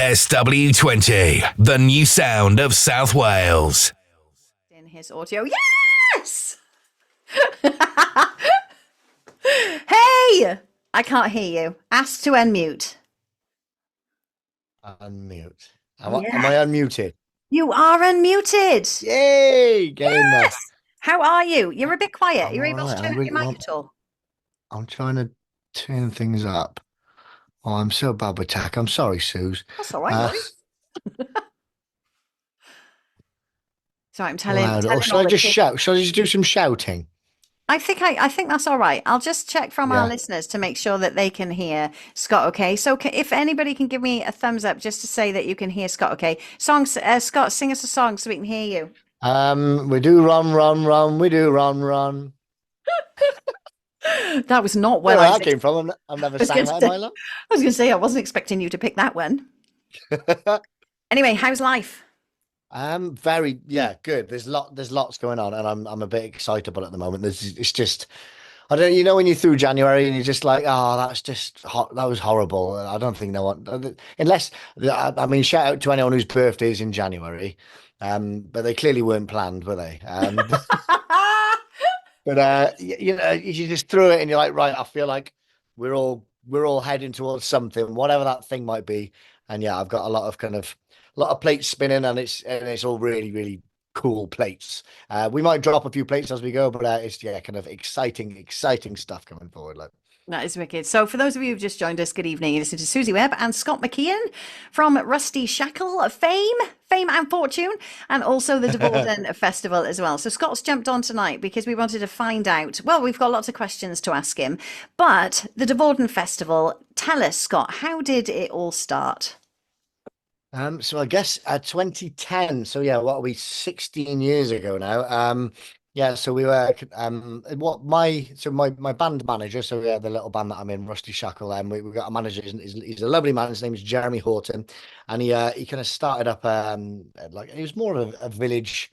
SW20, the new sound of South Wales. In his audio. Yes! Hey! I can't hear you. Ask to unmute. Unmute. Am I unmuted? You are unmuted. Yay! Get in there. How are you? You're a bit quiet. I'm You're all able to right. turn your mic at all? I'm trying to turn things up. Oh, I'm so bad with tech. I'm sorry, Suze. That's all right. Sorry, I'm telling. Or should I just shout? Should I just do some shouting? I think that's all right. I'll just check from our listeners to make sure that they can hear Scott. Okay, so if anybody can give me a thumbs up just to say that you can hear Scott. Okay, songs. Scott, sing us a song so we can hear you. We do run, run, run. We do run, run. That was not where that came from. I've never sang that in my life. I was going to say I wasn't expecting you to pick that one. Anyway, how's life? Very good. There's lots going on, and I'm a bit excitable at the moment. It's just, I don't, when you're through January and you're just like, oh, that's just hot. That was horrible. I don't think no one, unless, I mean, shout out to anyone whose birthday is in January, but they clearly weren't planned, were they? But you just threw it and you're like, right, I feel like we're all heading towards something, whatever that thing might be. And I've got a lot of plates spinning, and it's all really, really cool plates. We might drop a few plates as we go, but it's kind of exciting stuff coming forward. Like, that is wicked. So for those of you who've just joined us, good evening. You listen to Susie Webb and Scott Mckeon from Rusty Shackle, fame and fortune, and also the Devauden festival as well. So Scott's jumped on tonight because we wanted to find out, well, we've got lots of questions to ask him, but the Devauden festival, tell us, Scott, how did it all start? So I guess 2010. So what are we, 16 years ago now? So we were my band manager. So the little band that I'm in, Rusty Shackle. We've got a manager. He's a lovely man. His name is Jeremy Horton, and he kind of started up like he was more of a village.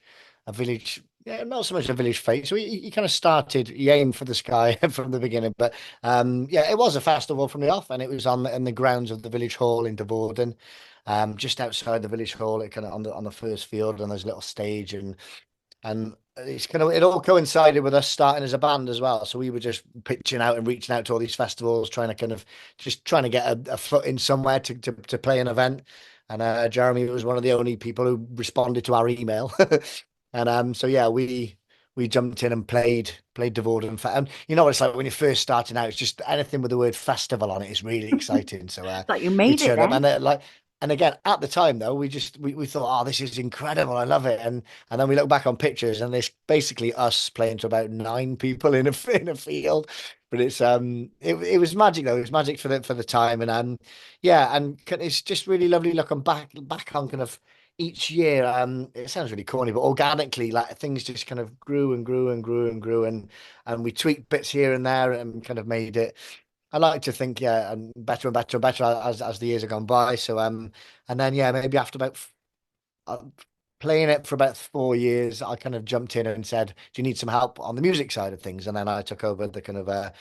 Yeah, not so much a village fete. So he kind of started. He aimed for the sky from the beginning, but it was a festival from the off, and it was in the grounds of the village hall in Devauden. Just outside the village hall, it kind of on the first field, and there's a little stage, and it's kind of, it all coincided with us starting as a band as well. So we were just pitching out and reaching out to all these festivals, trying to get a foot in somewhere to play an event. And Jeremy was one of the only people who responded to our email. And we jumped in and played Devauden. And you know what it's like when you're first starting out, it's just anything with the word festival on it is really exciting. So like you made it then. And again, at the time though, we thought, oh, this is incredible, I love it. And then we look back on pictures, and it's basically us playing to about 9 people in a field. But it's it was magic though. It was magic for the time, and it's just really lovely looking back on kind of each year. It sounds really corny, but organically, like, things just kind of grew and grew and grew and grew, and we tweaked bits here and there and kind of made it, I like to think, and better and better and better as the years have gone by. So and then maybe after about playing it for about 4 years, I kind of jumped in and said, do you need some help on the music side of things? And then I took over the kind of the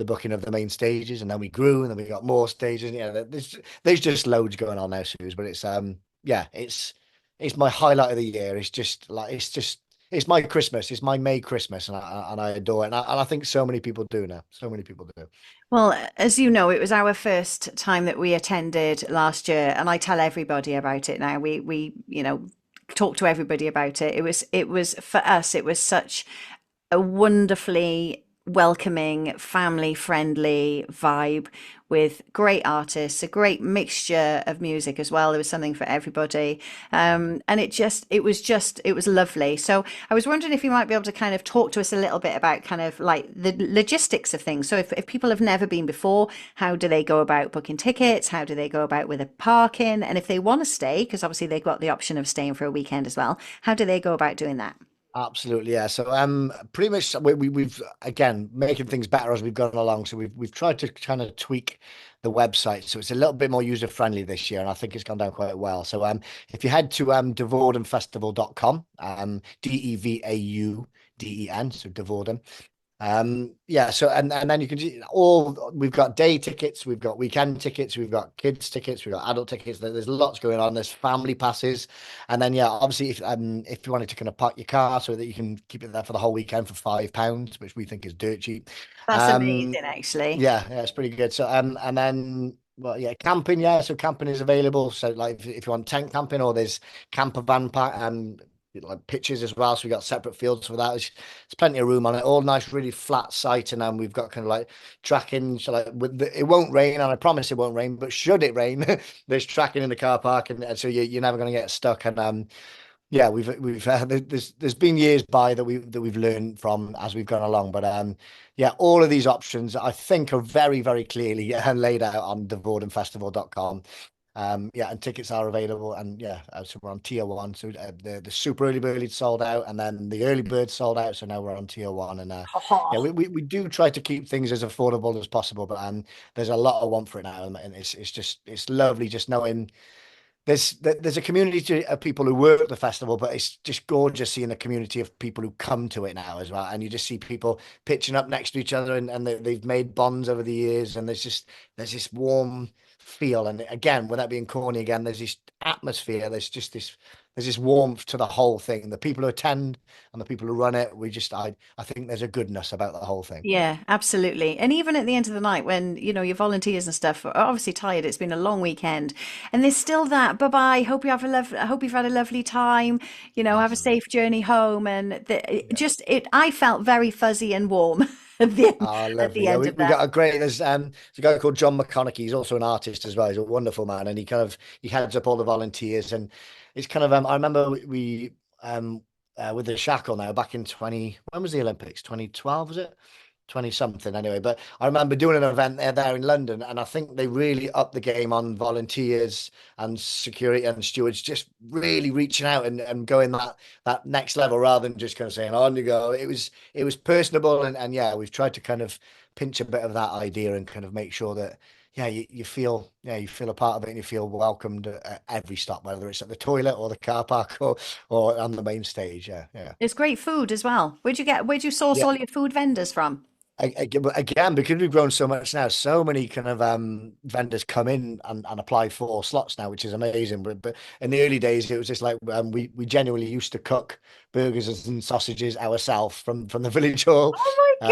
booking of the main stages, and then we grew, and then we got more stages. There's just loads going on now, Suze, but it's my highlight of the year. It's my Christmas. It's my May Christmas, and I adore it. And I think so many people do now. So many people do. Well, as you know, it was our first time that we attended last year, and I tell everybody about it now. We talk to everybody about it. It was for us, it was such a wonderfully welcoming, family friendly vibe with great artists, a great mixture of music as well. There was something for everybody. And it was lovely. So I was wondering if you might be able to kind of talk to us a little bit about kind of like the logistics of things. So if people have never been before, how do they go about booking tickets? How do they go about with a parking? And if they want to stay, because obviously they've got the option of staying for a weekend as well, how do they go about doing that? Absolutely, yeah. So pretty much we've again making things better as we've gone along. So we've tried to kind of tweak the website so it's a little bit more user friendly this year, and I think it's gone down quite well. So if you head to devaudenfestival.com, DEVAUDEN, so Devauden, Yeah, so and then you can all we've got day tickets, we've got weekend tickets, we've got kids tickets, we've got adult tickets. There's lots going on. There's family passes, and then yeah, obviously if you wanted to kind of park your car so that you can keep it there for the whole weekend for £5, which we think is dirt cheap. That's Um, amazing, actually. yeah, it's pretty good. So and then well, yeah, camping, yeah. So camping is available. So like if you want tent camping, or there's camper van pack like pitches as well. So we got separate fields for that. There's plenty of room on it. All nice, really flat site, and then we've got kind of like tracking. So like it won't rain, and I promise it won't rain. But should it rain, there's tracking in the car park, and so you're never going to get stuck. And yeah, we've there's been years by that we've learned from as we've gone along, but yeah, all of these options I think are very very clearly laid out on devaudenfestival.com. Yeah, and tickets are available, and yeah, so we're on tier one. So the super early bird sold out, and then the early bird sold out. So now we're on tier one, and yeah, we do try to keep things as affordable as possible, but there's a lot of want for it now, and it's lovely just knowing there's a community of people who work at the festival, but it's just gorgeous seeing a community of people who come to it now as well. And you just see people pitching up next to each other, and they've made bonds over the years. And there's this warm feel. And again, without being corny, again, there's this atmosphere. There's this warmth to the whole thing. The people who attend and the people who run it, I think there's a goodness about the whole thing. Yeah, absolutely. And even at the end of the night, when your volunteers and stuff are obviously tired, it's been a long weekend, and there's still that bye bye. Hope you've had a lovely time. Have a Absolutely. safe journey home, and Yeah. I felt very fuzzy and warm at the end, Oh, at the lovely. Yeah, end we, of we that. got there's a guy called John McConaughey. He's also an artist as well. He's a wonderful man, and he heads up all the volunteers, and it's kind of I remember we with the shackle now back in 20 when was the Olympics? 2012 was it? 20 something anyway, but I remember doing an event there in London, and I think they really upped the game on volunteers and security and stewards just really reaching out and going that next level rather than just kind of saying on you go. It was personable, and yeah, we've tried to kind of pinch a bit of that idea and kind of make sure that yeah, you feel a part of it, and you feel welcomed at every stop, whether it's at the toilet or the car park or on the main stage. Yeah, yeah. It's great food as well. Where'd you source Yeah, all your food vendors from? again, because we've grown so much now, so many kind of vendors come in and apply for slots now, which is amazing. But in the early days, it was just like we genuinely used to cook burgers and sausages ourselves from the village hall. Oh my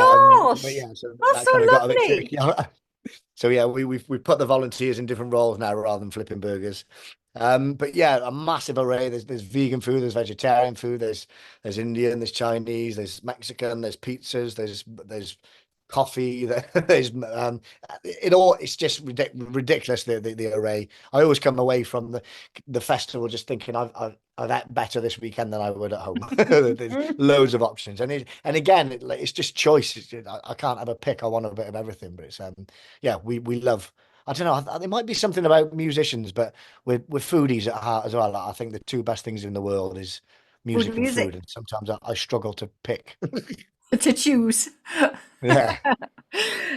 But gosh, yeah, so that's that so kind of got a bit lovely. tricky. So yeah, we've put the volunteers in different roles now rather than flipping burgers. But yeah, a massive array. There's vegan food, there's vegetarian food, there's Indian, there's Chinese, there's Mexican, there's pizzas, there's coffee, there's it's just ridiculous the array. I always come away from the festival just thinking I've ate better this weekend than I would at home. There's loads of options, and again it's just choice. I can't have a pick. I want a bit of everything, but it's yeah, we love. I don't know. There might be something about musicians, but we're foodies at heart as well. I think the two best things in the world is Food and music and food, music and sometimes I struggle to pick. to choose. Yeah.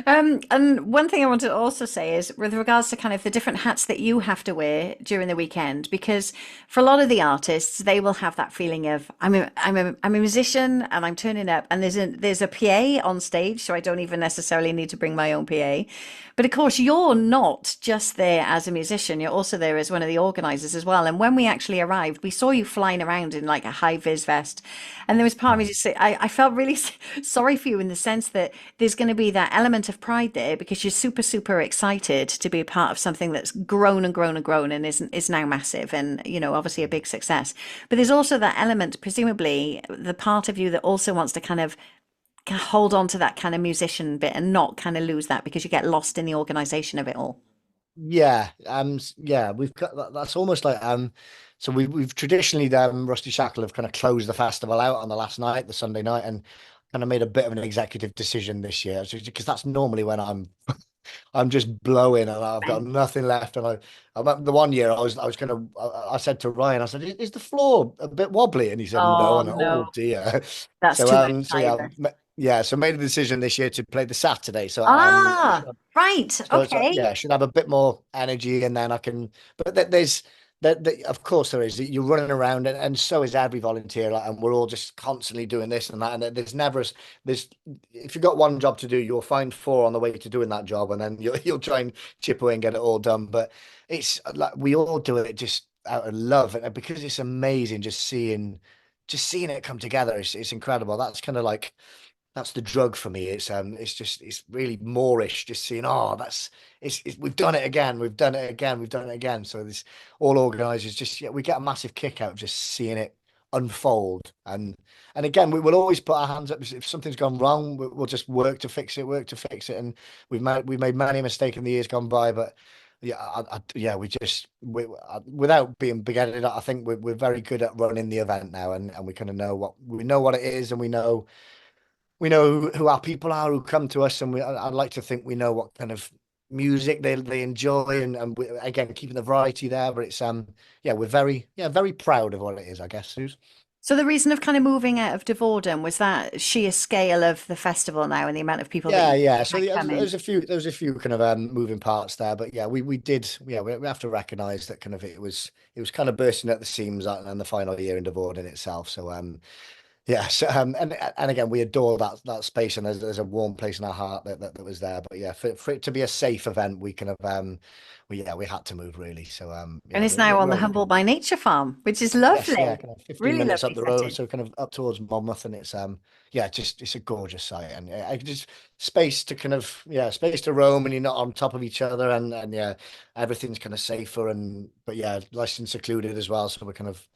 And one thing I want to also say is with regards to kind of the different hats that you have to wear during the weekend, because for a lot of the artists, they will have that feeling of I'm a musician and I'm turning up, and there's a PA on stage, so I don't even necessarily need to bring my own PA. But of course, you're not just there as a musician; you're also there as one of the organisers as well. And when we actually arrived, we saw you flying around in like a high vis vest, and there was part of me just say I felt really sorry for you in the sense that there's going to be that element of pride there because you're super, super excited to be a part of something that's grown and grown and grown and is now massive and, obviously a big success. But there's also that element, presumably the part of you that also wants to kind of hold on to that kind of musician bit and not kind of lose that because you get lost in the organization of it all. Yeah, yeah, we've got that's almost like so we've traditionally Rusty Shackle have kind of closed the festival out on the last night, the Sunday night, and kind of made a bit of an executive decision this year, because that's normally when I'm just blowing and I've got Right. nothing left. And I remember the one year I was kind of I said to Ryan, I said, is the floor a bit wobbly? And he said no, Oh and no, oh dear. that's So too much so yeah, tiredness. yeah, so made a decision this year to play the Saturday. So Ah, right. so Okay. yeah, I should have a bit more energy, and then I can. But there's Of course there is. You're running around, and so is every volunteer, like, and we're all just constantly doing this and that. And there's never there's if you've got one job to do, you'll find four on the way to doing that job, and then you'll try and chip away and get it all done. But it's like we all do it just out of love, and because it's amazing just seeing it come together. It's incredible. That's kind of like that's the drug for me. It's really Moorish, just seeing, oh, we've done it again, we've done it again, we've done it again. So this all organisers just, yeah, we get a massive kick out of just seeing it unfold. And again, we will always put our hands up if something's gone wrong. We'll just work to fix it. And we've made many mistakes in the years gone by, but yeah, yeah, without being big-headed, I think we're very good at running the event now, and we kind of know what it is, and we know who our people are who come to us, and I'd like to think we know what kind of music they enjoy, and again, keeping the variety there. But it's yeah, we're very proud of what it is, I guess, Suze. So the reason of kind of moving out of Devauden was that sheer scale of the festival now and the amount of people that Yeah. So might come in. there's a few kind of moving parts there, but yeah, we did, yeah, we have to recognise that kind of it was kind of bursting at the seams and the final year in Devauden itself. So yes, and again, we adore that space, and there's a warm place in our heart that was there. But yeah, for it to be a safe event, we kind of we had to move really. So And yeah, it's now on the we're Humble by Nature farm, which is yes, yeah, lovely. kind of 15 Really minutes up lovely the road, setting. so kind of up towards Monmouth, and it's yeah, it's a gorgeous site, and just space to kind of, yeah, space to roam, and you're not on top of each other, and yeah, everything's kind of safer, and but yeah, nice and secluded as well. So we're kind of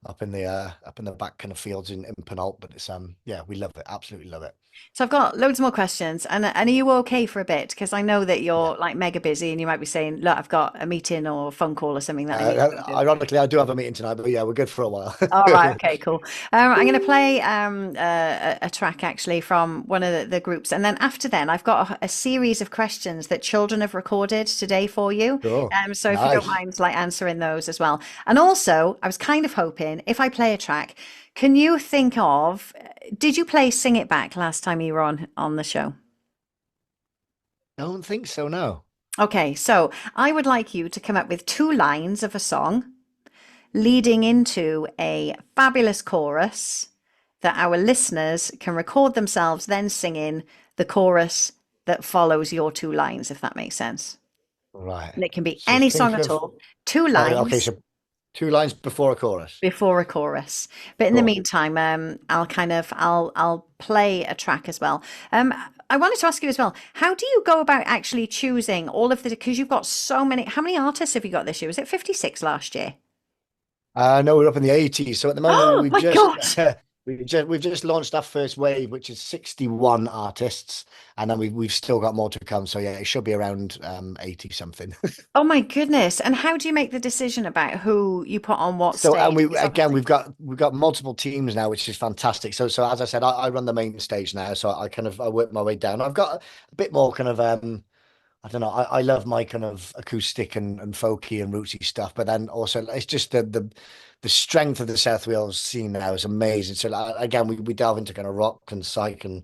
up in the back kind of fields in Penalt, but it's yeah, we love it, absolutely love it. So I've got loads more questions, and are you okay for a bit? Because I know that Yeah. you're like mega busy, and you might be saying, "Look, I've got a meeting or a phone call or something that I need to go and do." Ironically, I do have a meeting tonight, but yeah, we're good for a while. All right, okay, cool. I'm going to play a track actually from one of the groups, and then after then, I've got a series of questions that children have recorded today for you. Sure. So if you don't Nice. mind, like answering those as well. And also, I was kind of hoping if I play a track, can you think of? Did you play "Sing It Back" last time you were on the show? Don't think so, no. Okay, so I would like you to come up with two lines of a song leading into a fabulous chorus that our listeners can record themselves then singing the chorus that follows your two lines, if that makes sense. Right. And it can be So any song think at of, all, two okay, lines so two lines before a chorus. before a chorus. But in the Cool. meantime, I'll play a track as well. I wanted to ask you as well, how do you go about actually choosing all of the, because you've got so many, how many artists have you got this year? Was it 56 last year? No, we're up in the 80s. So at the moment, Oh my gosh. we've just launched our first wave, which is 61 artists, and then we've still got more to come. So yeah, it should be around 80 something. Oh my goodness. And how do you make the decision about who you put on what So, and stage? we Because again, obviously, we've got multiple teams now, which is fantastic. So as I said, I run the main stage now, so I work my way down. I've got a bit more kind of I don't know. I love my kind of acoustic and folky and rootsy stuff, but then also it's just the strength of the South Wales scene now is amazing. So like, again, we delve into kind of rock and psych and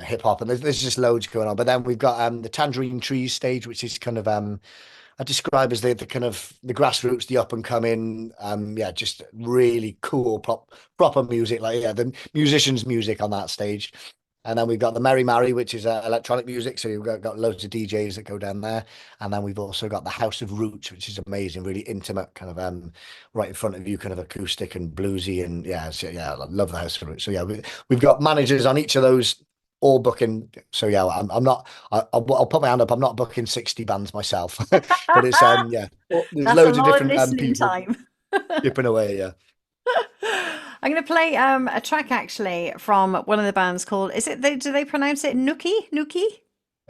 hip hop, and there's just loads going on. But then we've got the Tangerine Trees stage, which is kind of I describe as the kind of the grassroots, the up and coming, yeah, just really cool proper music, like yeah, the musicians' music on that stage. And then we've got the Merry Mary, which is electronic music. So you've got loads of DJs that go down there. And then we've also got the House of Roots, which is amazing, really intimate, kind of right in front of you, kind of acoustic and bluesy. And yeah, so, yeah, I love the House of Roots. So yeah, we've got managers on each of those, all booking. So yeah, I'm not, I'll put my hand up. I'm not booking 60 bands myself, but it's, yeah, there's that's a loads of lot of different listening people time. chipping away. Yeah. I'm going to play a track actually from one of the bands called, do they pronounce it Nookie? Nookie?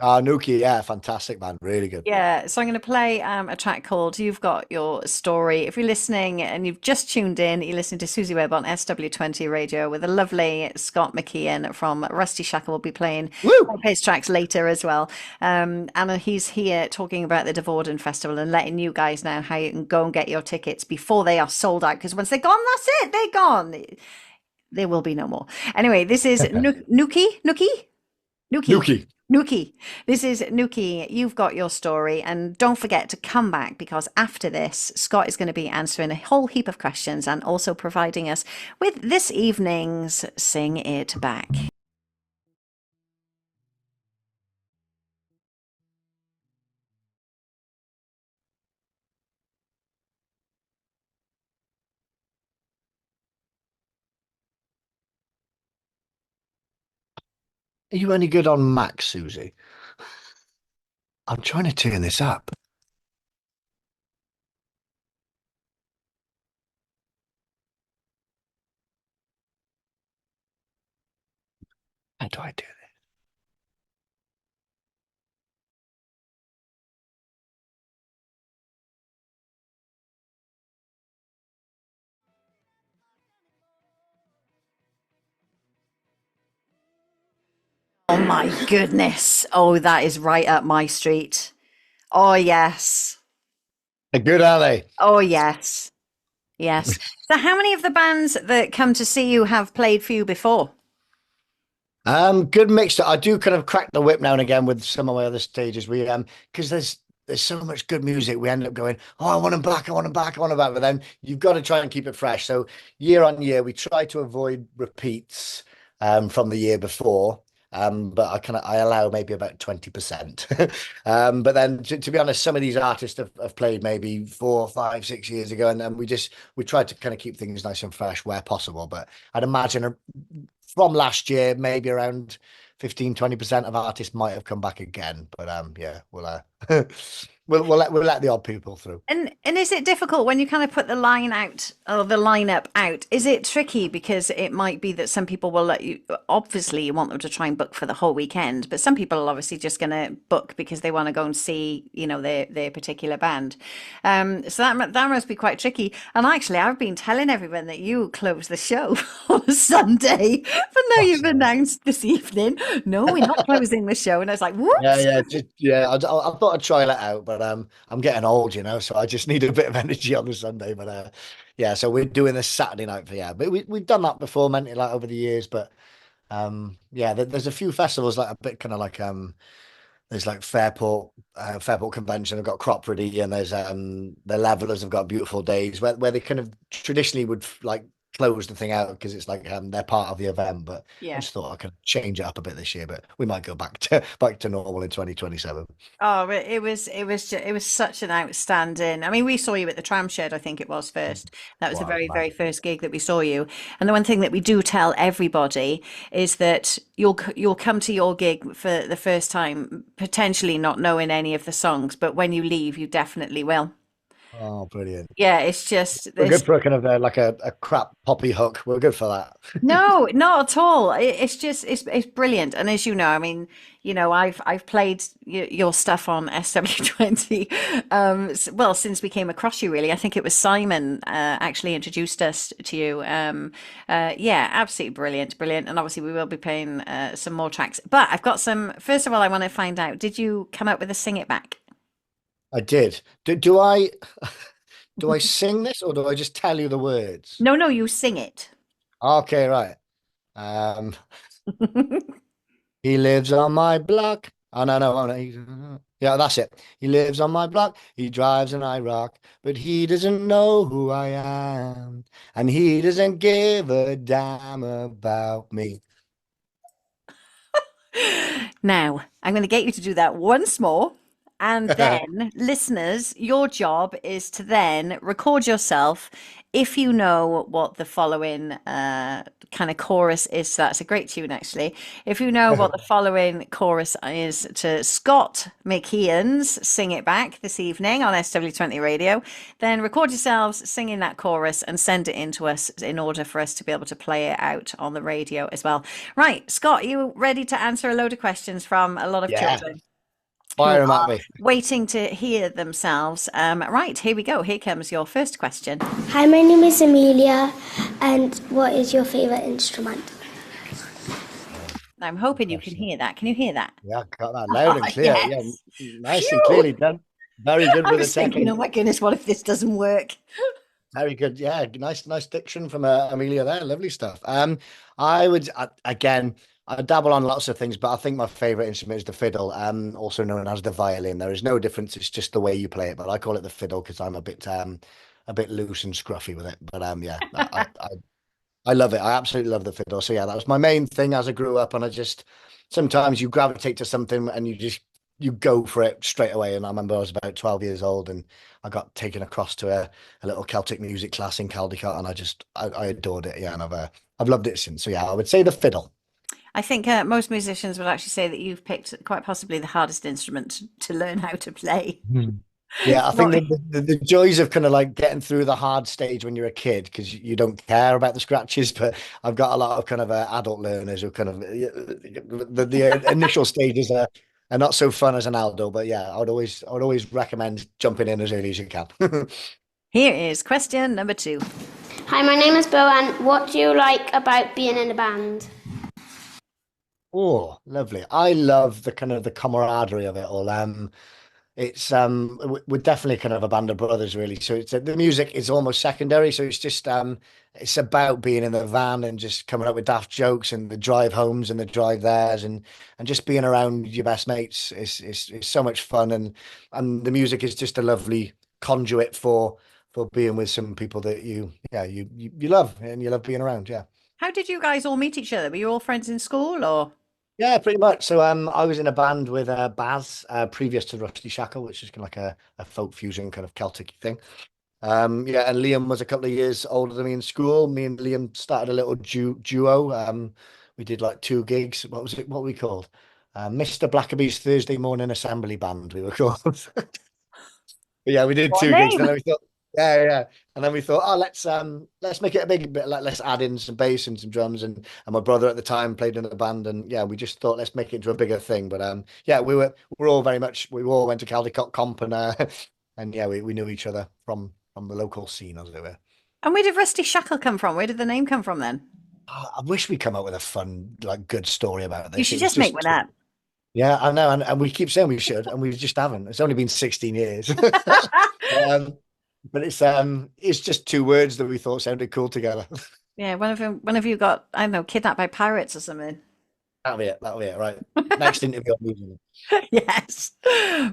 Nuki, yeah, fantastic, man. Really good. Yeah, so I'm going to play a track called You've Got Your Story. If you're listening and you've just tuned in, you're listening to Susie Webb on SW20 Radio with the lovely Scott Mckeon from Rusty Shackle will be playing Woo! one of his tracks later as well. And he's here talking about the Devauden Festival and letting you guys know how you can go and get your tickets before they are sold out. Because once they're gone, that's it. They're gone. There will be no more. Anyway, this is Nookie? Nookie? Nookie. Nuki. Nuki, this is Nuki. You've got your story, and don't forget to come back because after this, Scott is going to be answering a whole heap of questions and also providing us with this evening's Sing It Back. Are you any good on Mac, Susie? I'm trying to turn this up. How do I do this? Oh my goodness. Oh, that is right up my street. Oh, yes. They're good, are they? Oh, yes. Yes. So, how many of the bands that come to see you have played for you before? Good mixture. I do kind of crack the whip now and again with some of my other stages. We because there's so much good music. We end up going, oh, I want them back, I want them back, I want them back. But then you've got to try and keep it fresh. So year on year, we try to avoid repeats from the year before. But I allow maybe about 20%. But then to be honest, some of these artists have played maybe 4, 5, 6 years ago, and then we try to kind of keep things nice and fresh where possible. But I'd imagine from last year, maybe around 15-20% of artists might have come back again. But yeah, we'll let the odd people through. And is it difficult when you kind of put the line out or the lineup out? Is it tricky because it might be that some people will let you, obviously you want them to try and book for the whole weekend, but some people are obviously just going to book because they want to go and see, their particular band. So that must be quite tricky. And actually, I've been telling everyone that you close the show on a Sunday, but now you've announced this evening, no, we're not closing the show. And I was like, whoops. I thought I'd try that out, but I'm getting old, so I just need a bit of energy on the Sunday. But yeah, so we're doing this Saturday night but we've done that before, mentally, like over the years. But yeah, there's a few festivals like a bit kind of like there's like Fairport Convention. I've got Crop Ready, and there's the Levelers have got Beautiful Days where they kind of traditionally would like close the thing out because it's like they're part of the event. But Yeah. I just thought I could change it up a bit this year, but we might go back to normal in 2027. Oh, it was such an outstanding. I mean, we saw you at the Tram Shed, I think it was first. That was the very, very first gig that we saw you. And the one thing that we do tell everybody is that you'll come to your gig for the first time, potentially not knowing any of the songs, but when you leave, you definitely will. Oh, brilliant. Yeah, it's just We're good for a kind of like a crap poppy hook. We're good for that. No, not at all. It's just it's brilliant. And as you know, I mean, I've played your stuff on SW20. Well, since we came across you, really. I think it was Simon actually introduced us to you. Yeah, absolutely brilliant, brilliant. And obviously, we will be playing some more tracks. But I've got some. First of all, I want to find out: did you come up with a Sing It Back? I did. Do I sing this or do I just tell you the words? No, you sing it. Okay, right. He lives on my block. Oh no. Yeah, that's it. He lives on my block. He drives and I rock, but he doesn't know who I am, and he doesn't give a damn about me. Now, I'm going to get you to do that once more. And then, listeners, your job is to then record yourself if you know what the following kind of chorus is. So that's a great tune, actually. If you know what the following chorus is to Scott Mckeon's Sing It Back this evening on SW20 Radio, then record yourselves singing that chorus and send it in to us in order for us to be able to play it out on the radio as well. Right, Scott, are you ready to answer a load of questions from a lot of children? Fire them at me. Waiting to hear themselves. Right, here we go. Here comes your first question. Hi, my name is Amelia, and what is your favourite instrument? I'm hoping you can hear that. Can you hear that? Yeah, got that loud and clear. Yes. Yeah, nice and clearly done. Very good with the thinking, oh my goodness, what if this doesn't work? Very good. Yeah, nice diction from Amelia there. Lovely stuff. I would again I dabble on lots of things, but I think my favorite instrument is the fiddle, also known as the violin. There is no difference; it's just the way you play it. But I call it the fiddle because I'm a bit loose and scruffy with it. But yeah, I love it. I absolutely love the fiddle. So yeah, that was my main thing as I grew up, and I just sometimes you gravitate to something and you go for it straight away. And I remember I was about 12 years old, and I got taken across to a little Celtic music class in Caldicot, and I adored it. Yeah, and I've loved it since. So yeah, I would say the fiddle. I think most musicians would actually say that you've picked quite possibly the hardest instrument to learn how to play. Yeah, I think Not- the joys of kind of like getting through the hard stage when you're a kid because you don't care about the scratches, but I've got a lot of kind of adult learners who kind of the initial stages are not so fun as an adult, but yeah, I would always recommend jumping in as early as you can. Here is question number 2. Hi, my name is Bo, and what do you like about being in a band? Oh, lovely. I love the kind of the camaraderie of it all. It's we're definitely kind of a band of brothers, really. So it's the music is almost secondary. So it's just it's about being in the van and just coming up with daft jokes and the drive homes and the drive theirs and just being around your best mates is so much fun and the music is just a lovely conduit for being with some people that you love and you love being around. Yeah. How did you guys all meet each other? Were you all friends in school or? Yeah, pretty much. So I was in a band with Baz previous to Rusty Shackle, which is kind of like a folk fusion kind of Celtic thing. Yeah, and Liam was a couple of years older than me in school. Me and Liam started a little duo. We did like 2 gigs. What was it? What were we called? Mr. Blackaby's Thursday Morning Assembly Band, we were called. But yeah, we did What 2 gigs, name? and then we thought, yeah. And then we thought, oh, let's make it a big bit, like let's add in some bass and some drums, and my brother at the time played in the band, and yeah, we just thought let's make it into a bigger thing. But yeah, we're all very much we all went to Caldicot Comp and yeah, we knew each other from the local scene, as it were. And where did Rusty Shackle come from? Where did the name come from then? Oh, I wish we'd come up with a fun, like, good story about You this. should It was just make one up. yeah, I know, and we keep saying we should, and we just haven't. It's only been 16 years. Um, but it's just 2 words that we thought sounded cool together. Yeah, one of you got, I don't know, kidnapped by pirates or something. That'll be it. That'll be it. Right. Next interview, I'm losing it. Yes.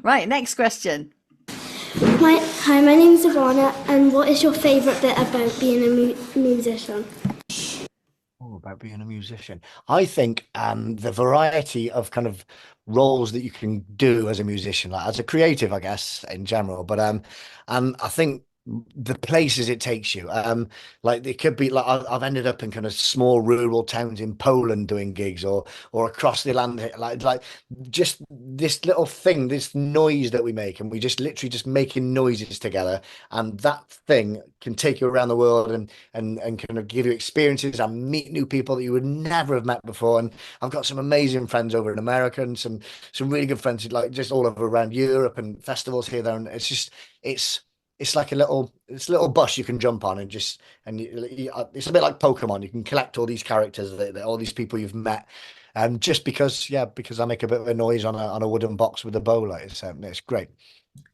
Right, next question. Hi, my name is Ivana, and what is your favourite bit about being a musician? Oh, about being a musician. I think the variety of kind of roles that you can do as a musician, like as a creative, I guess, in general. But and I think the places it takes you, like it could be like I've ended up in kind of small rural towns in Poland doing gigs, or across the Atlantic, like just this little thing, this noise that we make, and we just literally just making noises together, and that thing can take you around the world and kind of give you experiences and meet new people that you would never have met before. And I've got some amazing friends over in America and some really good friends like just all over around Europe and festivals here there, and it's like it's a little bus you can jump on and just it's a bit like Pokemon. You can collect all these characters that all these people you've met, just because I make a bit of a noise on a wooden box with a bow, like it's great.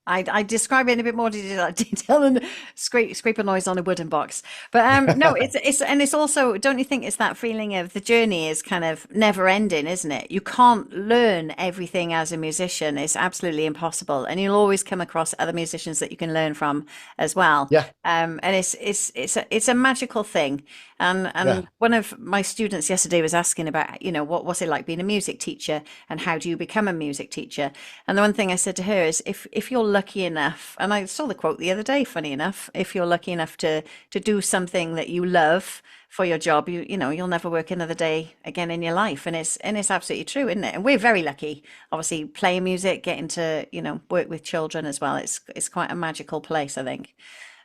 I describe it in a bit more detail than scrape a noise on a wooden box. But no, it's also, don't you think it's that feeling of the journey is kind of never ending, isn't it? You can't learn everything as a musician. It's absolutely impossible. And you'll always come across other musicians that you can learn from as well. Yeah. And it's a magical thing. And Yeah. one of my students yesterday was asking about, what's it like being a music teacher and how do you become a music teacher? And the one thing I said to her is if you're lucky enough, and I saw the quote the other day, funny enough, if you're lucky enough to do something that you love for your job, you'll never work another day again in your life. And it's absolutely true, isn't it? And we're very lucky, obviously, playing music, getting to, work with children as well. It's quite a magical place, I think.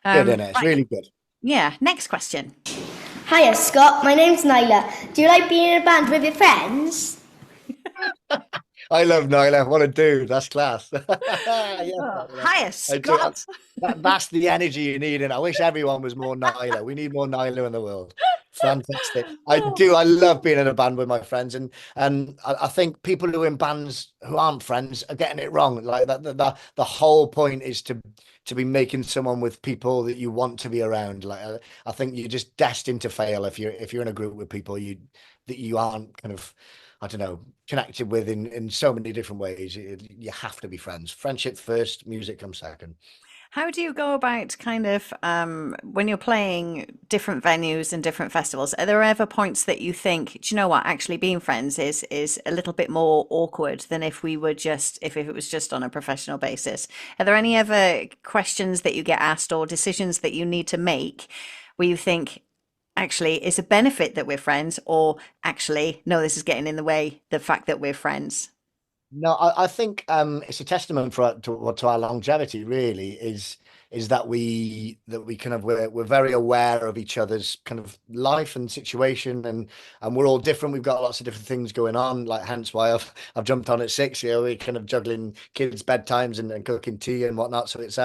Good, isn't it? It's Right. really good. Yeah. Next question. Hiya, Scott. My name's Nyla. Do you like being in a band with your friends? I love Nyla. What a dude. That's class. Yeah, Hiya, I do. Scott. That's the energy you need, and I wish everyone was more Nyla. We need more Nyla in the world. Fantastic. I love being in a band with my friends, and I think people who are in bands who aren't friends are getting it wrong. Like that, the whole point is to be making someone with people that you want to be around. Like I think you're just destined to fail if you're in a group with people that you aren't kind of, I don't know, connected with in so many different ways. You have to be friends. Friendship first, music comes second. How do you go about kind of when you're playing different venues and different festivals? Are there ever points that you think, do you know what, actually being friends is a little bit more awkward than if we were just if it was just on a professional basis? Are there any ever questions that you get asked or decisions that you need to make where you think, actually, it's a benefit that we're friends, or actually, no, this is getting in the way, the fact that we're friends? No, I think it's a testament to our longevity. Really, is that we kind of we're very aware of each other's kind of life and situation, and we're all different. We've got lots of different things going on. Like hence why I've jumped on at 6. We're kind of juggling kids' bedtimes and cooking tea and whatnot. So it's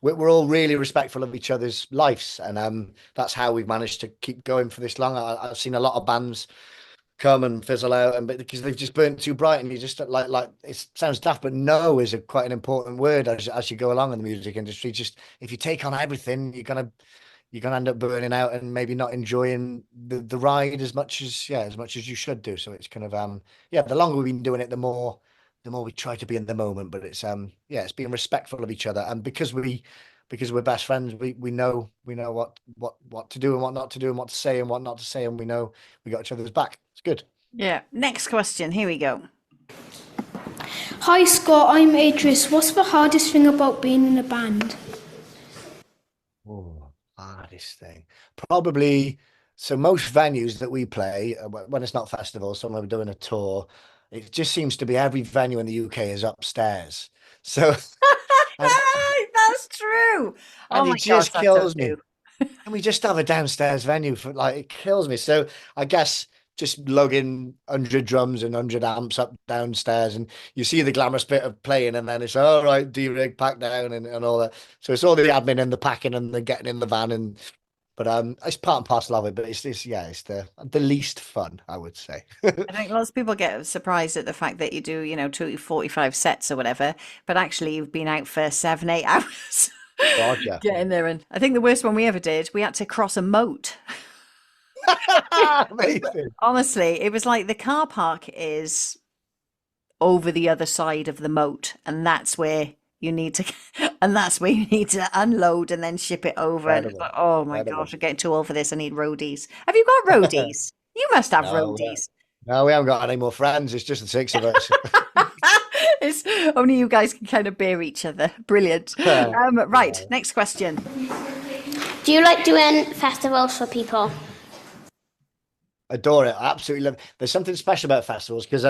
we're all really respectful of each other's lives, and that's how we've managed to keep going for this long. I've seen a lot of bands come and fizzle out, and because they've just burnt too bright, and you just like it sounds daft, but no is quite an important word as you go along in the music industry. Just if you take on everything, you're gonna end up burning out and maybe not enjoying the ride as much as you should do. So it's kind of the longer we've been doing it, the more we try to be in the moment. But it's it's being respectful of each other, and because we're best friends, we know what to do and what not to do, and what to say and what not to say, and we know we got each other's back. It's good. Yeah. Next question. Here we go. Hi Scott, I'm Idris. What's the hardest thing about being in a band? Oh, hardest thing. Probably, so most venues that we play, when it's not festivals, so when we're doing a tour, it just seems to be every venue in the UK is upstairs. So, and, That's true. Oh and my it gosh, just that's so kills me. true. And we just have a downstairs venue for like, it kills me. So I guess just lugging 100 drums and 100 amps up downstairs, and you see the glamorous bit of playing, and then it's all right, D-rig, pack down and all that. So it's all the admin and the packing and the getting in the van, and but it's part and parcel of it. But it's it's the least fun, I would say. I think lots of people get surprised at the fact that you do, 45 sets or whatever, but actually you've been out for 7, 8 hours. God, yeah. Get in there. And I think the worst one we ever did, we had to cross a moat. Amazing. Honestly, it was like the car park is over the other side of the moat, and that's where you need to unload and then ship it over. And it's Incredible. like, oh my Incredible. gosh, I'm getting too old for this. I need roadies. Have you got roadies? You must have No, roadies. no, we haven't got any more friends. It's just the 6 of us. It's only you guys can kind of bear each other. Brilliant. Right, next question. Do you like doing festivals for people? Adore it. I absolutely love it. There's something special about festivals because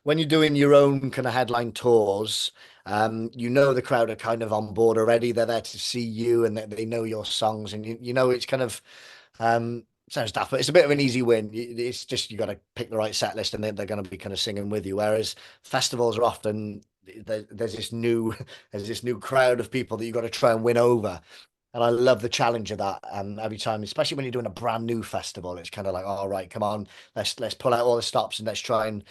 when you're doing your own kind of headline tours, the crowd are kind of on board already. They're there to see you, and they know your songs, and it's kind of sounds daft, but it's a bit of an easy win. It's just you got to pick the right set list, and they're going to be kind of singing with you. Whereas festivals are often there's this new crowd of people that you got to try and win over. And I love the challenge of that. Every time, especially when you're doing a brand new festival, it's kind of like, all right, come on, let's pull out all the stops and let's try and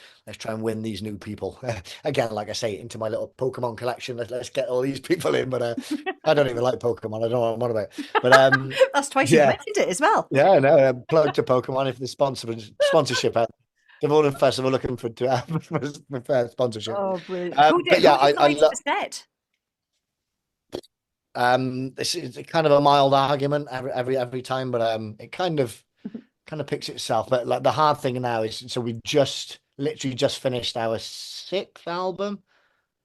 win these new people. Again, like I say, into my little Pokemon collection. Let's get all these people in. But I don't even like Pokemon. I don't know what I'm on about. But that's twice you've mentioned it as well. Yeah, no, plug to Pokemon if the sponsorship out. Devaudenfestival looking to have fair sponsorship. Oh, brilliant! But yeah, I love. the set. This is kind of a mild argument every time, but it kind of picks itself. But like the hard thing now is, so we literally just finished our 6th album.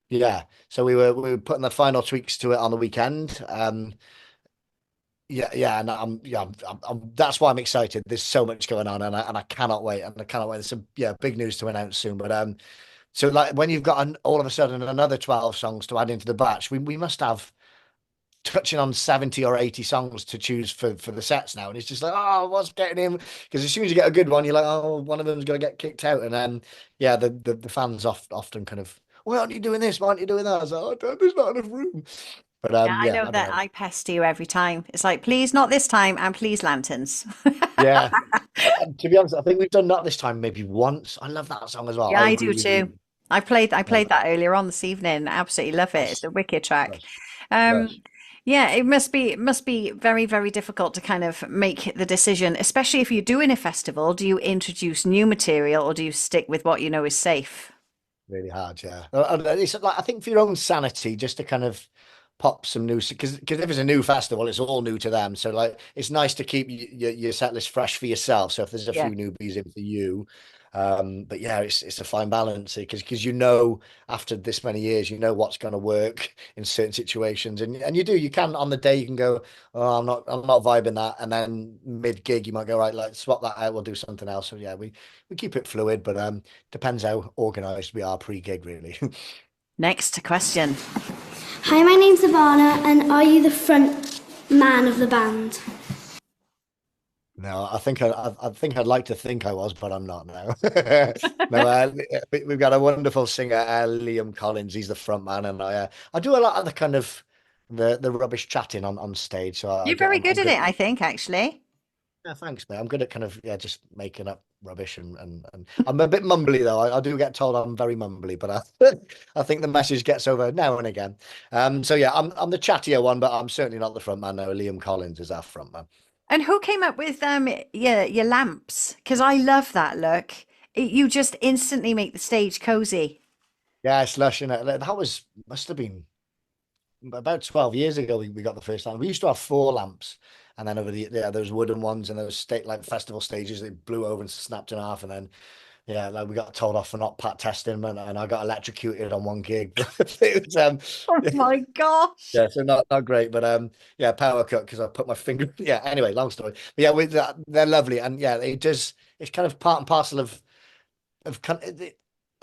Yeah, so we were putting the final tweaks to it on the weekend. And that's why I'm excited. There's so much going on, and I cannot wait, There's some big news to announce soon, but so like when you've got all of a sudden another 12 songs to add into the batch, we must have touching on 70 or 80 songs to choose for the sets now, and it's just like, oh, what's getting him? Because as soon as you get a good one, you're like, oh, one of them's going to get kicked out, and then the fans often kind of, why aren't you doing this? Why aren't you doing that? I was like, oh, there's not enough room. But Yeah, I yeah, know I don't that know. I pester you every time. It's like, please, not this time, and please, lanterns. Yeah. To be honest, I think we've done that this time maybe once. I love that song as well. Yeah, I I agree do with too. you. I Yeah, played that earlier on this evening. Absolutely love it. It's lush, a wicked track. lush, lush. Um, yeah, it must be very, very difficult to kind of make the decision, especially if you're doing a festival. Do you introduce new material or do you stick with what you know is safe? Really hard, yeah. It's like I think for your own sanity, just to kind of pop some new, because if it's a new festival, it's all new to them. So like, it's nice to keep your set list fresh for yourself. So if there's a Yeah. few newbies in for you, but yeah, it's a fine balance because you know after this many years, you know what's going to work in certain situations, and you can on the day you can go, oh, I'm not vibing that, and then mid gig you might go right, like swap that out, we'll do something else. So yeah, we keep it fluid, but depends how organized we are pre-gig, really. Next question. Hi, my name's Ivana, and are you the front man of the band? No, I think I'd like to think I was, but I'm not now. No, we've got a wonderful singer, Liam Collins. He's the front man, and I do a lot of the kind of the rubbish chatting on stage. So You're very good I'm at good. it, I think, actually. Yeah, thanks, mate. I'm good at kind of just making up rubbish and I'm a bit mumbly though. I do get told I'm very mumbly, but I think the message gets over now and again. So yeah, I'm the chattier one, but I'm certainly not the front man. No, Liam Collins is our front man. And who came up with your lamps? Because I love that look. You just instantly make the stage cozy. Yeah, slush, and that must have been about 12 years ago. We got the first lamp. We used to have four lamps, and then over those wooden ones and those state like festival stages, they blew over and snapped in half, and then yeah, like we got told off for not pat testing, and I got electrocuted on one gig. It was, Oh my gosh. yeah, so not great, but yeah, power cut because I put my finger. Yeah, anyway, long story. But yeah, they're lovely, and yeah, it's kind of part and parcel of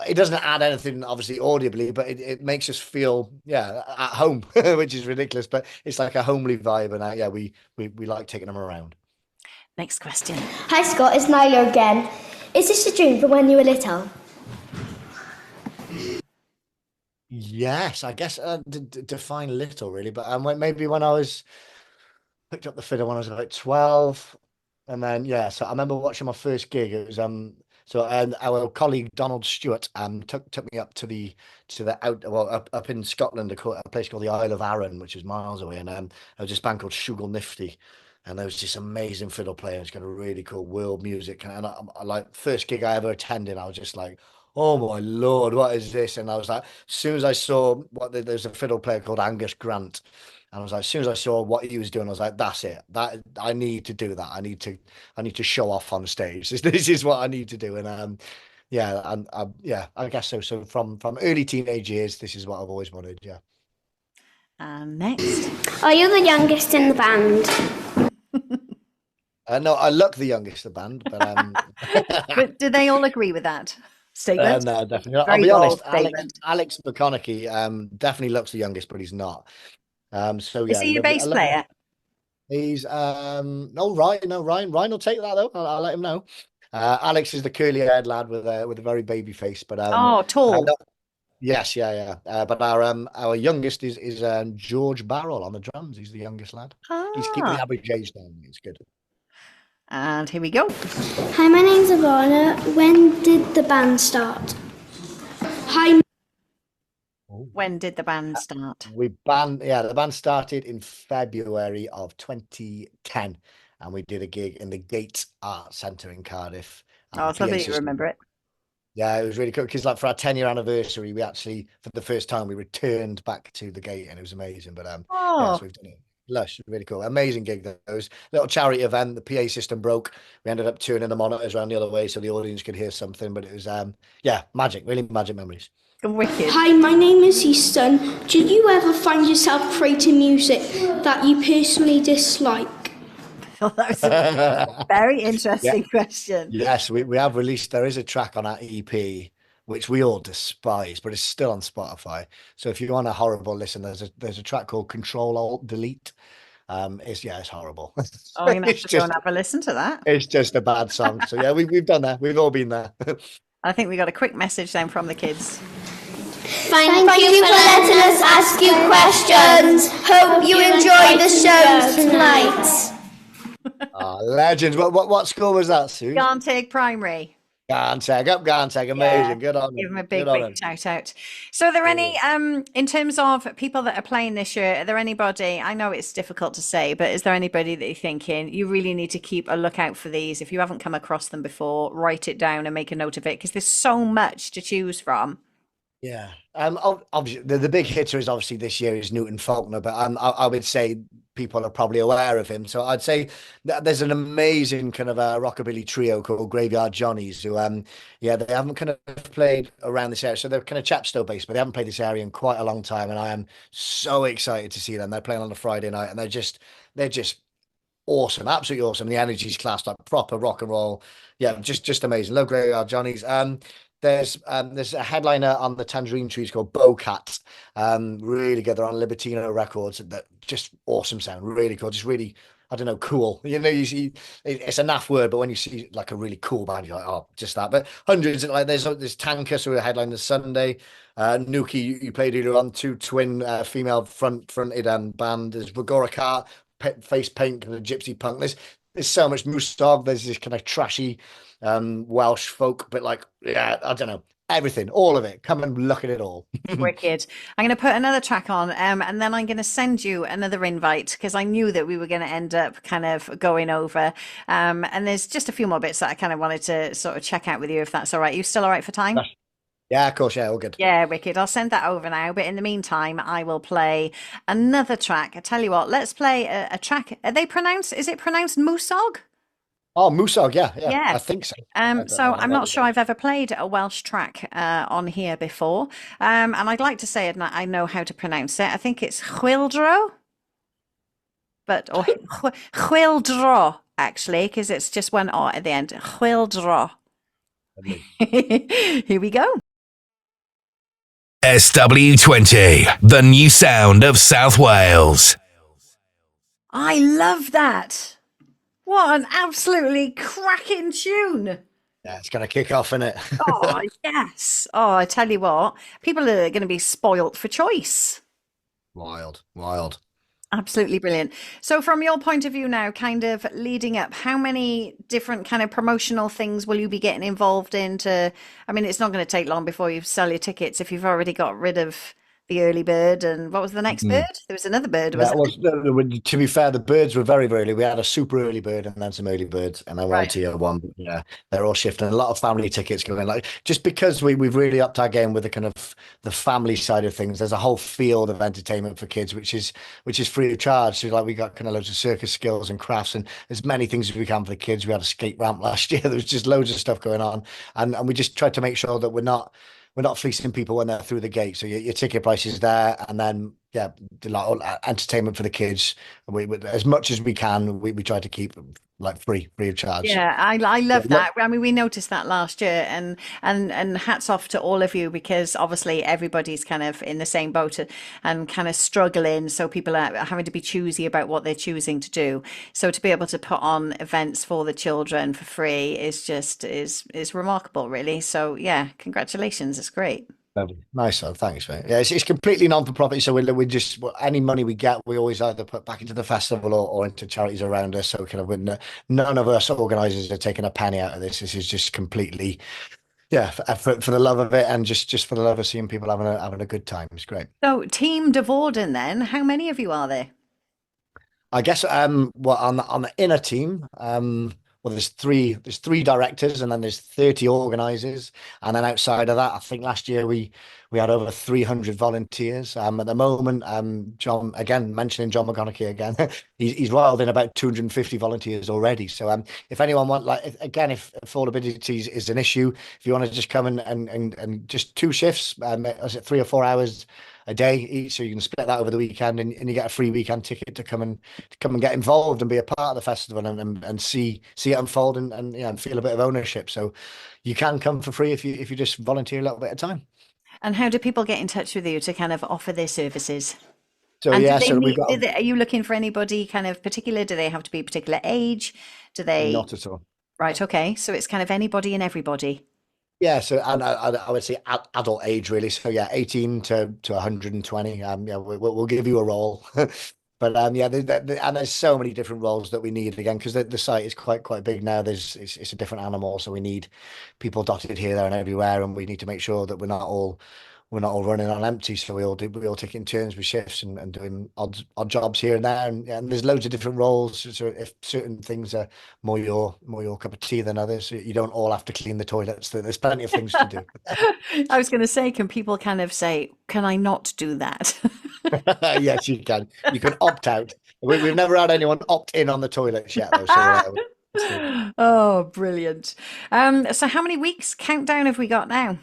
it doesn't add anything obviously audibly, but it makes us feel at home, which is ridiculous, but it's like a homely vibe, and yeah, we like taking them around. Next question. Hi, Scott, it's Nyla again. Is this a dream from when you were little? Yes, I guess define little really, but maybe when I was picked up the fiddle when I was about 12, and then yeah, so I remember watching my first gig. It was our colleague Donald Stewart took me up to the up in Scotland, a place called the Isle of Arran, which is miles away, and there was this band called Shugal Nifty, and there was this amazing fiddle player. It's got a really cool world music, and I like first gig I ever attended. I was just like, oh my Lord, what is this? And I was like, as soon as I saw there's a fiddle player called Angus Grant. And I was like, as soon as I saw what he was doing, I was like, that's it. That I need to do that. I need to show off on stage. This is what I need to do. And yeah, and yeah, I guess so. So from early teenage years, this is what I've always wanted. Yeah. Next. Are you the youngest in the band? No, I look the youngest of the band, but But do they all agree with that statement? no, definitely not. I'll Very be honest. bold statement. Alex McConaughey definitely looks the youngest, but he's not. So Is yeah, he your lovely. bass player? He's no Ryan will take that though. I'll let him know. Alex is the curly haired lad with a very baby face, but Oh, tall. yes, yeah. But our youngest is George Barrell on the drums. He's the youngest lad. He's keeping the Ah. average age down. It's good. And here we go. Hi, my name's Ivana. When did the band start? Hi. When did the band start? The band started in February of 2010, and we did a gig in the Gate Art Centre in Cardiff. Oh, it's lovely that you remember it. Yeah, it was really cool because like for our 10-year anniversary, we actually for the first time we returned back to the Gate, and it was amazing. But yeah, Oh, so we've done it. Lush, really cool, amazing gig. Those little charity event, the PA system broke. We ended up turning the monitors around the other way so the audience could hear something. But it was yeah, magic, really magic memories. wicked. Hi, my name is Easton. Do you ever find yourself creating music that you personally dislike? Well, that was a very interesting question. Yes, we have released. There is a track on our EP which we all despise, but it's still on Spotify. So if you want a horrible listen, there's a track called Control Alt Delete. It's horrible. Oh, I'm gonna have It's to go and just have a listen to that. it's just a bad song. So yeah, we've done that. We've all been there. I think we got a quick message then from the kids. Thank you for letting us ask you questions. Hope you enjoy the show tonight. Legends. What school was that, Sue? Garnteg Primary. Garnteg, up Garnteg, amazing. Yeah. Good on Give them a them. big, Good on big them. shout out. So are there any, in terms of people that are playing this year, are there anybody, I know it's difficult to say, but is there anybody that you're thinking you really need to keep a lookout for these? If you haven't come across them before, write it down and make a note of it because there's so much to choose from. Yeah. Obviously, the big hitter is obviously this year is Newton Faulkner, but I would say people are probably aware of him. So I'd say that there's an amazing kind of a rockabilly trio called Graveyard Johnnies who, yeah, they haven't kind of played around this area. So they're kind of Chepstow based, but they haven't played this area in quite a long time. And I am so excited to see them. They're playing on a Friday night and they're just awesome, absolutely awesome. The energy's class, like proper rock and roll. Yeah, just amazing. Love Graveyard Johnnies. There's a headliner on the Tangerine Trees called Bowcat. Really good. They're on Libertino Records. That just awesome sound. Really cool. Just really, I don't know, cool. You know, you see, it's a naff word, but when you see like a really cool band, you're like, oh, just that. But hundreds. Like there's Tanker, so we're headlining this Sunday. Nuki, you played earlier on. Two twin female fronted band. There's Ragora Face Paint, and a Gypsy Punk. There's so much moose dog. There's this kind of trashy Welsh folk, but like, yeah, I don't know, everything, all of it. Come and look at it all. Wicked. I'm going to put another track on and then I'm going to send you another invite because I knew that we were going to end up kind of going over. And there's just a few more bits that I kind of wanted to sort of check out with you if that's all right. You still all right for time? Yeah, of course. Yeah, all good. Yeah, wicked. I'll send that over now. But in the meantime, I will play another track. I tell you what, let's play a track. Is it pronounced Moosog? Oh, Moosog, yeah, Yeah. I think so. So I'm not sure I've ever played a Welsh track on here before. And I'd like to say it, I know how to pronounce it. I think it's Chwildro, or Chwildro, actually, because it's just one O at the end. Chwildro. Here we go. SW20, the new sound of South Wales. I love that. What an absolutely cracking tune. Yeah, it's going to kick off, isn't it? Oh, yes. Oh, I tell you what, people are going to be spoilt for choice. Wild. Absolutely brilliant. So from your point of view now, kind of leading up, how many different kind of promotional things will you be getting involved in I mean, it's not going to take long before you sell your tickets if you've already got rid of the early bird. And what was the next bird? There was another bird, to be fair, the birds were very early. We had a super early bird and then some early birds, and then one tier one. Yeah, they're all shifting. A lot of family tickets going, like, just because we've really upped our game with the kind of the family side of things. There's a whole field of entertainment for kids, which is free of charge. So like we got kind of loads of circus skills and crafts and as many things as we can for the kids. We had a skate ramp last year. There was just loads of stuff going on, and we just tried to make sure that we're not fleecing people when they're through the gate. So your ticket price is there, and then like entertainment for the kids. We as much as we can, we try to keep like free of charge. Yeah, I love that. I mean, we noticed that last year, and hats off to all of you because obviously everybody's kind of in the same boat and kind of struggling. So people are having to be choosy about what they're choosing to do. So to be able to put on events for the children for free is remarkable, really. So yeah, congratulations. It's great. Nice one, thanks, mate. Yeah, it's completely non-for-profit, so we just any money we get, we always either put back into the festival or into charities around us. So kind of none of us organisers are taking a penny out of this. This is just completely, for the love of it and just for the love of seeing people having a good time. It's great. So Team Devauden, then, how many of you are there? I guess on the inner team, well, there's three directors and then there's 30 organisers, and then outside of that, I think last year we had over 300 volunteers. At the moment, John, again mentioning John McConaughey again, he's riled in about 250 volunteers already. So if anyone if affordability is an issue, if you want to just come and just 2 shifts, is it 3 or 4 hours a day each, so you can split that over the weekend, and you get a free weekend ticket to come and get involved and be a part of the festival and see it unfold and feel a bit of ownership. So you can come for free if you just volunteer a little bit of time. And how do people get in touch with you to kind of offer their services? So we've got. Are you looking for anybody kind of particular? Do they have to be a particular age? Do they? Not at all. Right. Okay. So it's kind of anybody and everybody. Yeah, so and I would say adult age really. So yeah, 18 to 120. Yeah, we'll give you a role. But yeah, and there's so many different roles that we need again because the site is quite big now. It's a different animal, so we need people dotted here, there, and everywhere, and we need to make sure that we're not all running on empty. So we all take it in turns with shifts and doing odd jobs here and there, and there's loads of different roles. So if certain things are more your cup of tea than others, you don't all have to clean the toilets. There's plenty of things to do. I was going to say, can people kind of say, can I not do that? Yes, you can. You can opt out. We've never had anyone opt in on the toilets yet, though. So we'll see. Oh, brilliant. So how many weeks countdown have we got now?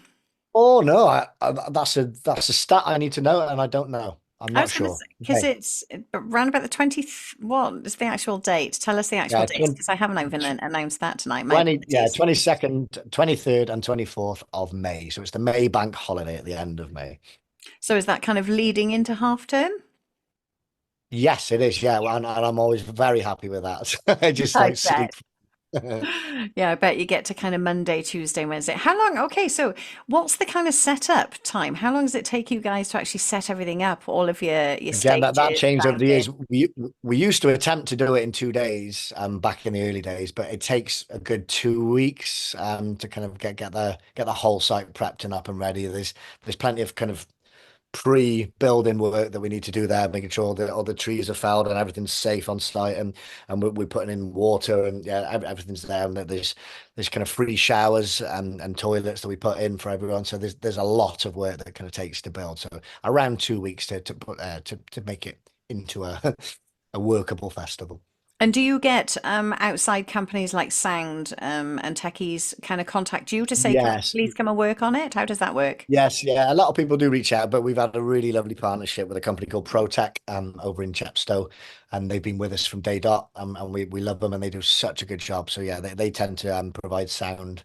Oh no, that's a stat I need to know, and I don't know. I'm I not was going to sure. say, because Okay. it's around about the 20th, what is the actual date? Tell us the actual Yeah, date, because I haven't even announced that tonight. My 22nd, 23rd, and 24th of May. So it's the May bank holiday at the end of May. So is that kind of leading into half term? Yes, it is. Yeah, and I'm always very happy with that. I just I like sleep. bet. Yeah, I bet you get to kind of Monday, Tuesday, Wednesday. How long? Okay, so what's the kind of setup time? How long does it take you guys to actually set everything up, all of your Again, that stages, changed over the years. sounding? We used to attempt to do it in 2 days, back in the early days, but it takes a good 2 weeks, to kind of get the whole site prepped and up and ready. There's plenty of kind of pre-building work that we need to do there, making sure that all the trees are felled and everything's safe on site, and we're putting in water, and yeah, everything's there, and that there's kind of free showers and toilets that we put in for everyone. So there's a lot of work that kind of takes to build. So around 2 weeks to make it into a a workable festival. And do you get outside companies like sound and techies kind of contact you to say, can we Yes. please come and work on it? How does that work? Yes, yeah, a lot of people do reach out, but we've had a really lovely partnership with a company called ProTech, over in Chepstow, and they've been with us from day dot, and we love them, and they do such a good job. So yeah, they tend to provide sound,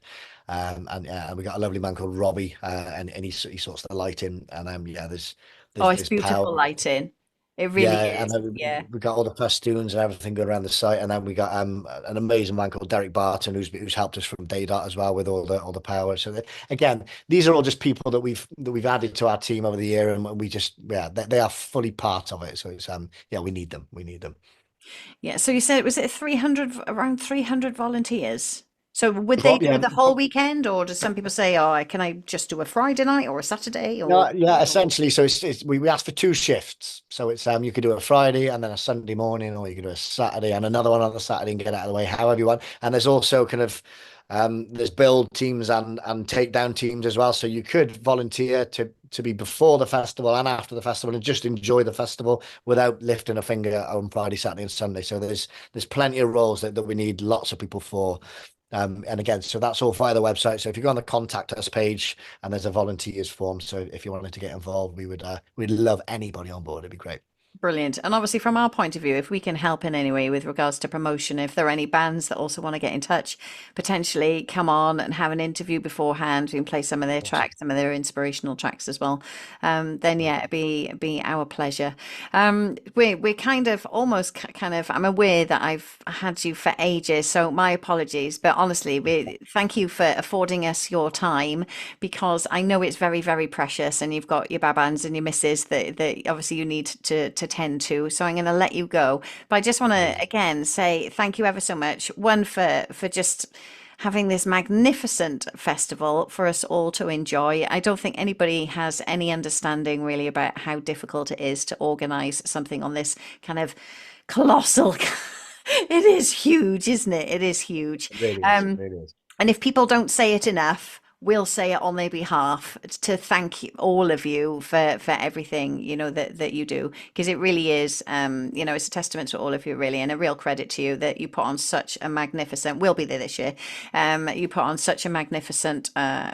and we got a lovely man called Robbie, and he sorts the lighting, and yeah, there's Oh, there's it's there's power. beautiful lighting. It really Yeah, and is. then Yeah. we got all the festoons and everything going around the site, and then we got an amazing man called Derek Barton who's helped us from day dot as well with all the power. So again, these are all just people that we've added to our team over the year, and we just yeah they are fully part of it. So it's yeah, we need them. Yeah. So you said, was it 300, around 300 volunteers? So would they do Yeah, the whole weekend, or do some people say, oh, can I just do a Friday night or a Saturday or? no, yeah, essentially. So we asked for 2 shifts. So it's you could do a Friday and then a Sunday morning, or you could do a Saturday and another one on the Saturday and get out of the way, however you want. And there's also kind of there's build teams and takedown teams as well. So you could volunteer to be before the festival and after the festival and just enjoy the festival without lifting a finger on Friday, Saturday, and Sunday. So there's plenty of roles that we need lots of people for. And again, so that's all via the website. So if you go on the contact us page, and there's a volunteers form. So if you wanted to get involved, we'd love anybody on board. It'd be great. Brilliant. And obviously, from our point of view, if we can help in any way with regards to promotion, if there are any bands that also want to get in touch, potentially come on and have an interview beforehand, we can play some of their Awesome. tracks, some of their inspirational tracks as well. Then yeah, it'd be our pleasure. We're kind of almost kind of. I'm aware that I've had you for ages, so my apologies. But honestly, we thank you for affording us your time, because I know it's very, very precious, and you've got your babans and your misses that obviously you need to tend to. So I'm going to let you go. But I just want to Amazing. again say thank you ever so much. One, for just having this magnificent festival for us all to enjoy. I don't think anybody has any understanding really about how difficult it is to organize something on this kind of colossal. It is huge, isn't it? It is huge. It really is. It Um, really is. and if people don't say it enough, we'll say it on their behalf to thank all of you for everything, that you do, because it really is, it's a testament to all of you, really, and a real credit to you that you put on such a magnificent, we'll be there this year, you put on such a magnificent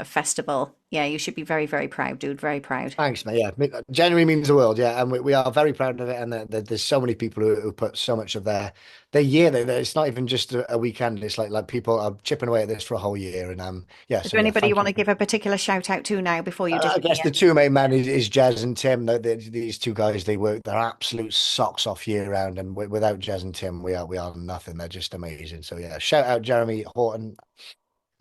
festival. Yeah, you should be very, very proud, dude, very proud. Thanks, mate. Yeah, genuinely means the world. Yeah, and we are very proud of it. And there's so many people who put so much of their year. It's not even just a weekend. It's like people are chipping away at this for a whole year. And yeah, Is so there yeah, anybody you thank want you. to give a particular shout out to now before you I guess disappear? the two main men is Jez and Tim. These two guys, they work their absolute socks off year round, and without Jez and Tim, we are nothing. They're just amazing. So yeah, shout out Jeremy Horton,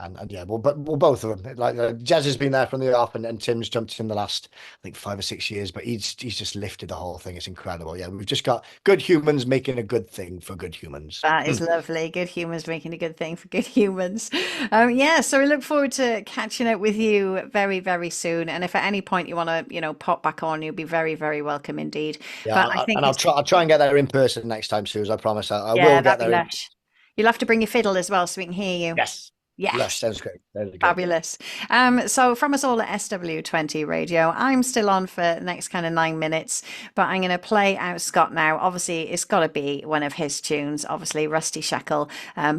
And yeah, well, both of them. Like Jez has been there from the off, and Tim's jumped in the last, I think, 5 or 6 years. But he's just lifted the whole thing. It's incredible. Yeah, we've just got good humans making a good thing for good humans. That is lovely. Good humans making a good thing for good humans. Yeah, so we look forward to catching up with you very, very soon. And if at any point you want to, pop back on, you'll be very, very welcome indeed. Yeah, but I think I'll try and get there in person next time, Suze. I promise. I yeah, will get that'd be there. lush. You'll have to bring your fiddle as well so we can hear you. Yes. Yes. Lush, sounds great. Fabulous. So from us all at SW20 Radio, I'm still on for the next kind of 9 minutes, but I'm going to play out Scott now. Obviously, it's got to be one of his tunes, obviously Rusty Shackle,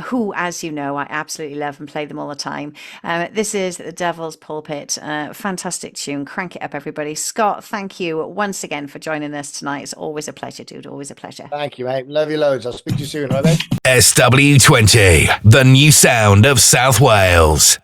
who, as you know, I absolutely love and play them all the time. This is The Devil's Pulpit. Fantastic tune. Crank it up, everybody. Scott, thank you once again for joining us tonight. It's always a pleasure, dude. Always a pleasure. Thank you, mate. Love you loads. I'll speak to you soon, right, mate? SW20, the new sound of South Wales.